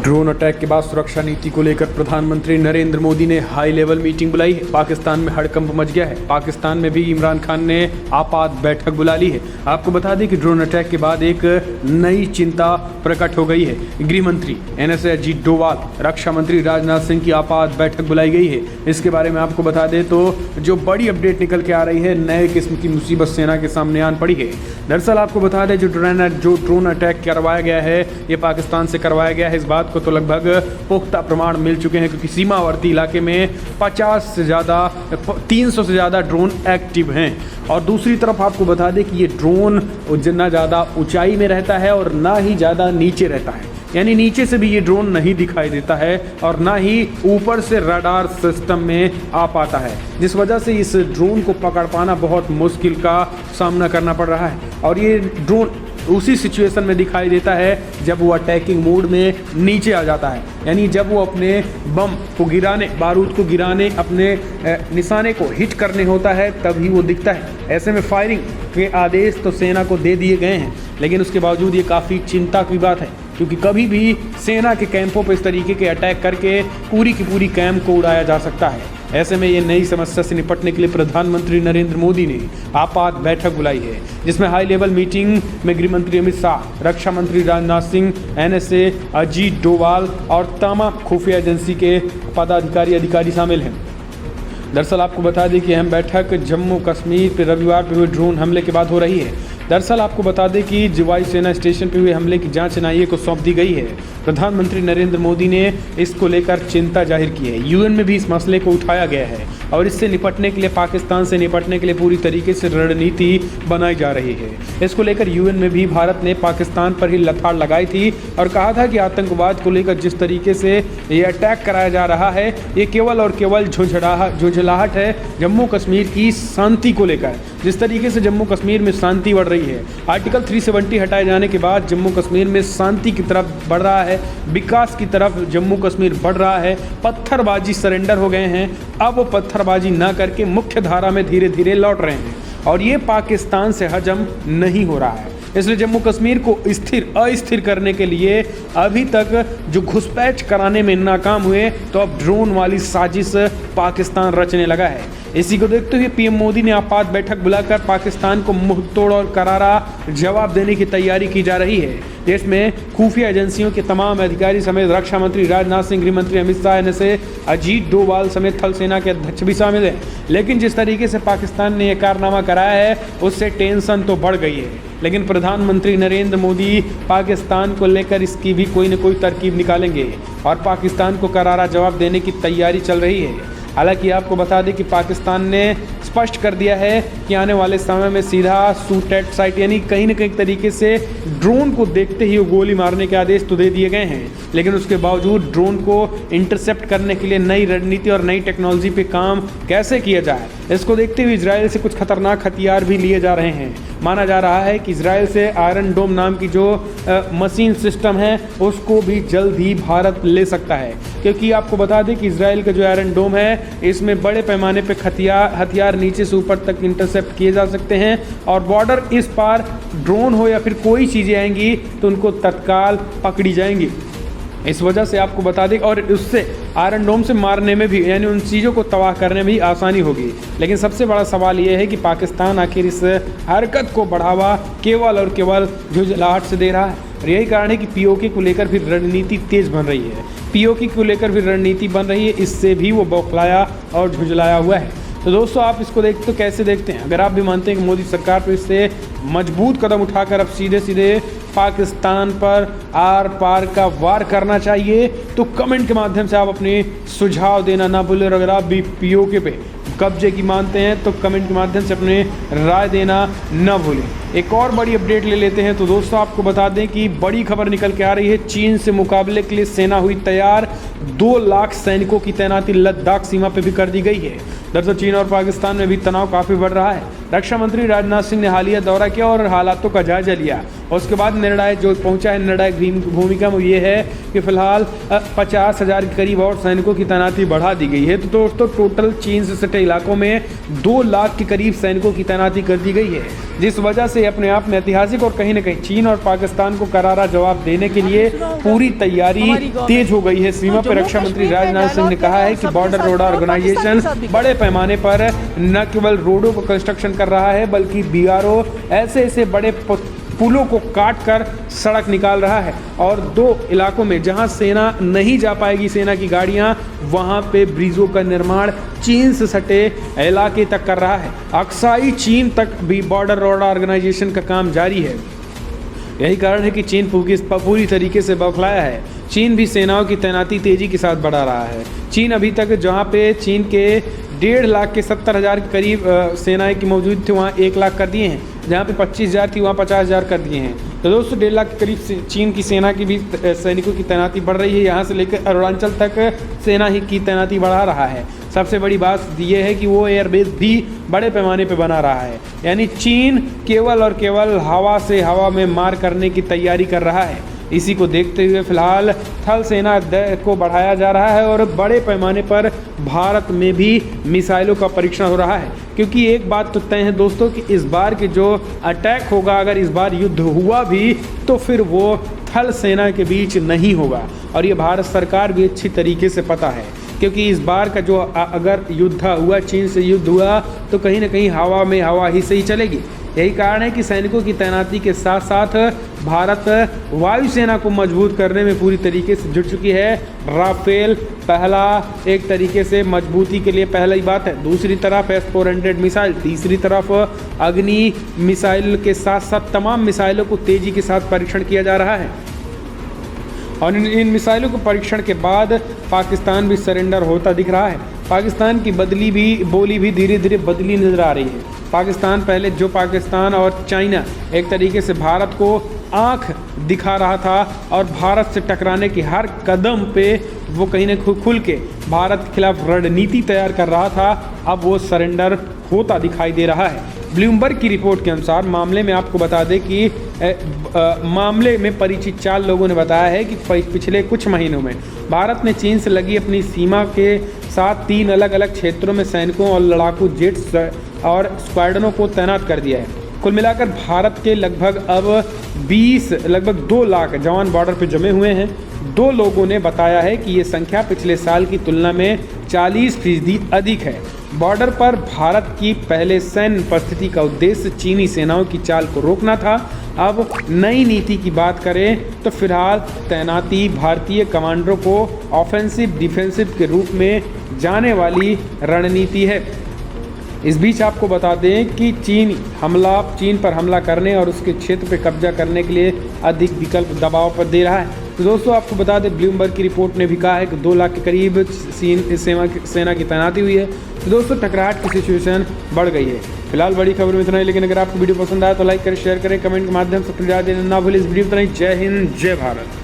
Drone attack के बाद सुरक्षा नीति को लेकर प्रधानमंत्री नरेंद्र मोदी ने हाई लेवल मीटिंग बुलाई है। पाकिस्तान में हड़कंप मच गया है। पाकिस्तान में भी इमरान खान ने आपात बैठक बुला ली है। आपको बता दें कि ड्रोन अटैक के बाद एक नई चिंता प्रकट हो गई है। गृह मंत्री NSA अजीत डोवाल, रक्षा मंत्री राजनाथ सिंह की आपात बैठक बुलाई गई है। इसके बारे में आपको बता दें तो जो बड़ी अपडेट निकल के आ रही है, नए किस्म की मुसीबत सेना के सामने आन पड़ी है। दरअसल आपको बता दें जो ड्रोन अटैक करवाया गया है, ये पाकिस्तान से करवाया गया है। इस बात को तो लगभग पुख्ता प्रमाण मिल चुके हैं, क्योंकि सीमावर्ती इलाके में 300 से ज़्यादा ड्रोन एक्टिव हैं। और दूसरी तरफ आपको बता दें कि ये ड्रोन ना ज़्यादा ऊंचाई में रहता है और ना ही ज़्यादा नीचे रहता है, यानी नीचे से भी ये ड्रोन नहीं दिखाई देता है और ना ही ऊपर से रडार सिस्टम में आ पाता है, जिस वजह से इस ड्रोन को पकड़ पाना बहुत मुश्किल का सामना करना पड़ रहा है। और ये ड्रोन उसी सिचुएशन में दिखाई देता है जब वो अटैकिंग मोड में नीचे आ जाता है, यानी जब वो अपने बम को गिराने, बारूद को गिराने, अपने निशाने को हिट करने होता है, तभी वो दिखता है। ऐसे में फायरिंग के आदेश तो सेना को दे दिए गए हैं, लेकिन उसके बावजूद ये काफ़ी चिंता की बात है, क्योंकि कभी भी सेना के कैंपों पर इस तरीके के अटैक करके पूरी की पूरी कैंप को उड़ाया जा सकता है। ऐसे में ये नई समस्या से निपटने के लिए प्रधानमंत्री नरेंद्र मोदी ने आपात बैठक बुलाई है, जिसमें हाई लेवल मीटिंग में गृह मंत्री अमित शाह, रक्षा मंत्री राजनाथ सिंह, NSA अजीत डोवाल और तमाम खुफिया एजेंसी के अधिकारी शामिल हैं। दरअसल आपको बता दें कि अहम बैठक जम्मू कश्मीर पर रविवार पर हुए ड्रोन हमले के बाद हो रही है। दरअसल आपको बता दें कि वायुसेना स्टेशन पर हुए हमले की जांच NIA को सौंप दी गई है। प्रधानमंत्री नरेंद्र मोदी ने इसको लेकर चिंता जाहिर की है। UN में भी इस मसले को उठाया गया है और इससे निपटने के लिए, पाकिस्तान से निपटने के लिए पूरी तरीके से रणनीति बनाई जा रही है। इसको लेकर UN में भी भारत ने पाकिस्तान पर ही लताड़ लगाई थी और कहा था कि आतंकवाद को लेकर जिस तरीके से ये अटैक कराया जा रहा है, ये केवल और केवल झुंझलाहट है जम्मू कश्मीर की शांति को लेकर। जिस तरीके से जम्मू कश्मीर में शांति बढ़ रही है, आर्टिकल 370 हटाए जाने के बाद जम्मू कश्मीर में शांति की तरफ बढ़ रहा है, विकास की तरफ जम्मू कश्मीर बढ़ रहा है। पत्थरबाजी सरेंडर हो गए हैं, अब वो पत्थरबाजी ना करके मुख्य धारा में धीरे धीरे लौट रहे हैं और ये पाकिस्तान से हजम नहीं हो रहा है। इसलिए जम्मू कश्मीर को अस्थिर करने के लिए अभी तक जो घुसपैठ कराने में नाकाम हुए, तो अब ड्रोन वाली साजिश पाकिस्तान रचने लगा है। इसी को देखते हुए PM मोदी ने आपात बैठक बुलाकर पाकिस्तान को मुंहतोड़ और करारा जवाब देने की तैयारी की जा रही है। देश में खुफिया एजेंसियों के तमाम अधिकारी समेत रक्षा मंत्री राजनाथ सिंह, गृह मंत्री अमित शाह, NSA अजीत डोवाल समेत थल सेना के अध्यक्ष भी शामिल हैं। लेकिन जिस तरीके से पाकिस्तान ने यह कारनामा कराया है, उससे टेंशन तो बढ़ गई है। लेकिन प्रधानमंत्री नरेंद्र मोदी पाकिस्तान को लेकर इसकी भी कोई न कोई तरकीब निकालेंगे और पाकिस्तान को करारा जवाब देने की तैयारी चल रही है। हालांकि आपको बता दें कि पाकिस्तान ने स्पष्ट कर दिया है कि आने वाले समय में सीधा शूट एट साइट, यानी कहीं न कहीं तरीके से ड्रोन को देखते ही वो गोली मारने के आदेश तो दे दिए गए हैं, लेकिन उसके बावजूद ड्रोन को इंटरसेप्ट करने के लिए नई रणनीति और नई टेक्नोलॉजी पे काम कैसे किया जाए, इसको देखते हुए इजराइल से कुछ खतरनाक हथियार भी लिए जा रहे हैं। माना जा रहा है कि इजराइल से आयरन डोम नाम की जो मशीन सिस्टम है, उसको भी जल्द ही भारत ले सकता है, क्योंकि आपको बता दें कि इजराइल का जो आयरन डोम है, इसमें बड़े पैमाने पे हथियार नीचे से ऊपर तक इंटरसेप्ट किए जा सकते हैं और बॉर्डर इस पार ड्रोन हो या फिर कोई चीज़ें आएंगी तो उनको तत्काल पकड़ी जाएंगी। इस वजह से आपको बता दें, और उससे आयरन डोम से मारने में भी, यानी उन चीज़ों को तबाह करने में भी आसानी होगी। लेकिन सबसे बड़ा सवाल ये है कि पाकिस्तान आखिर इस हरकत को बढ़ावा केवल और केवल झुंझलाहट से दे रहा है, और यही कारण है कि POK को लेकर फिर रणनीति तेज बन रही है। POK को लेकर फिर रणनीति बन रही है, इससे भी वो बौखलाया और झुंझलाया हुआ है। तो दोस्तों, आप इसको तो कैसे देखते हैं? अगर आप भी मानते हैं कि मोदी सरकार पर इससे मजबूत कदम उठाकर अब सीधे पाकिस्तान पर आर पार का वार करना चाहिए, तो कमेंट के माध्यम से आप अपने सुझाव देना ना भूलें। और अगर आप भी POK पे कब्जे की मानते हैं तो कमेंट के माध्यम से अपने राय देना न भूलें। एक और बड़ी अपडेट ले लेते हैं। तो दोस्तों, आपको बता दें कि बड़ी खबर निकल के आ रही है, चीन से मुकाबले के लिए सेना हुई तैयार। 2 लाख सैनिकों की तैनाती लद्दाख सीमा पर भी कर दी गई है। दरअसल चीन और पाकिस्तान में भी तनाव काफ़ी बढ़ रहा है। रक्षा मंत्री राजनाथ सिंह ने हालिया दौरा किया और हालातों का जायजा लिया, और उसके बाद निर्णय जो पहुंचा है, निर्णायक भूमिका में ये है कि फिलहाल 50,000 के करीब और सैनिकों की तैनाती बढ़ा दी गई है। तो दोस्तों, टोटल चीन से सटे इलाकों में 2 लाख के करीब सैनिकों की तैनाती कर दी गई है। जिस वजह से अपने आप में ऐतिहासिक और कहीं न कहीं चीन और पाकिस्तान को करारा जवाब देने के लिए पूरी तैयारी तेज हो गई है। सीमा पर रक्षा मंत्री राजनाथ सिंह ने कहा है कि बॉर्डर रोड ऑर्गेनाइजेशन बड़े पैमाने पर न केवल रोडों को कंस्ट्रक्शन कर रहा है बल्कि BRO ऐसे बड़े पुलों को काट कर सड़क निकाल रहा है और 2 इलाकों में जहां सेना नहीं जा पाएगी, सेना की गाड़ियां, वहां पे ब्रिजों का निर्माण चीन से सटे इलाके तक कर रहा है। अक्साई चीन तक भी बॉर्डर रोड ऑर्गेनाइजेशन का काम जारी है। यही कारण है कि चीन पूरी तरीके से बौखलाया है। चीन भी सेनाओं की तैनाती तेजी के साथ बढ़ा रहा है। चीन अभी तक जहां पे चीन के 1.5 लाख के 70,000 के करीब सेनाएं की मौजूद थी, वहाँ 1 लाख कर दिए हैं। जहाँ पे 25,000 थी वहाँ 50,000 कर दिए हैं। तो दोस्तों 1.5 लाख के करीब चीन की सेना की भी सैनिकों की तैनाती बढ़ रही है। यहाँ से लेकर अरुणाचल तक सेना ही की तैनाती बढ़ा रहा है। सबसे बड़ी बात यह है कि वो एयरबेस भी बड़े पैमाने पे बना रहा है। यानी चीन केवल और केवल हवा से हवा में मार करने की तैयारी कर रहा है। इसी को देखते हुए फिलहाल थल सेना को बढ़ाया जा रहा है और बड़े पैमाने पर भारत में भी मिसाइलों का परीक्षण हो रहा है। क्योंकि एक बात तो तय है दोस्तों कि इस बार के जो अटैक होगा, अगर इस बार युद्ध हुआ भी तो फिर वो थल सेना के बीच नहीं होगा। और ये भारत सरकार भी अच्छी तरीके से पता है, क्योंकि इस बार का जो अगर युद्ध हुआ, चीन से युद्ध हुआ, तो कहीं ना कहीं हवा में हवा ही से ही चलेगी। यही कारण है कि सैनिकों की तैनाती के साथ साथ भारत वायुसेना को मजबूत करने में पूरी तरीके से जुट चुकी है। राफेल पहला एक तरीके से मजबूती के लिए पहला ही बात है। दूसरी तरफ S-400 मिसाइल, तीसरी तरफ अग्नि मिसाइल के साथ साथ तमाम मिसाइलों को तेज़ी के साथ परीक्षण किया जा रहा है। और इन मिसाइलों के परीक्षण के बाद पाकिस्तान भी सरेंडर होता दिख रहा है। पाकिस्तान की बोली भी धीरे धीरे बदली नजर आ रही है। पाकिस्तान और चाइना एक तरीके से भारत को आंख दिखा रहा था और भारत से टकराने के हर कदम पे वो कहीं न खुल के भारत के खिलाफ रणनीति तैयार कर रहा था, अब वो सरेंडर होता दिखाई दे रहा है। ब्लूमबर्ग की रिपोर्ट के अनुसार मामले में आपको बता दें कि मामले में परिचित 4 लोगों ने बताया है कि पिछले कुछ महीनों में भारत ने चीन से लगी अपनी सीमा के साथ 3 अलग अलग क्षेत्रों में सैनिकों और लड़ाकू जेट्स और स्क्वाड्रनों को तैनात कर दिया है। कुल मिलाकर भारत के लगभग 2 लाख जवान बॉर्डर पर जमे हुए हैं। 2 लोगों ने बताया है कि ये संख्या पिछले साल की तुलना में 40% अधिक है। बॉर्डर पर भारत की पहले सैन्य उपस्थिति का उद्देश्य चीनी सेनाओं की चाल को रोकना था। अब नई नीति की बात करें तो फिलहाल तैनाती भारतीय कमांडरों को ऑफेंसिव डिफेंसिव के रूप में जाने वाली रणनीति है। इस बीच आपको बता दें कि चीन पर हमला करने और उसके क्षेत्र पर कब्जा करने के लिए अधिक विकल्प दबाव पर दे रहा है। तो दोस्तों आपको बता दें ब्लूमबर्ग की रिपोर्ट ने भी कहा है कि 2 लाख के करीब सेना की तैनाती हुई है। तो दोस्तों टकराहट की सिचुएशन बढ़ गई है। फिलहाल बड़ी खबर में इतना ही, लेकिन अगर आपको वीडियो पसंद आया तो लाइक करें, शेयर करें, कमेंट के माध्यम से सुझाव देना ना भूलें। इस वीडियो में इतना ही। जय हिंद, जय भारत।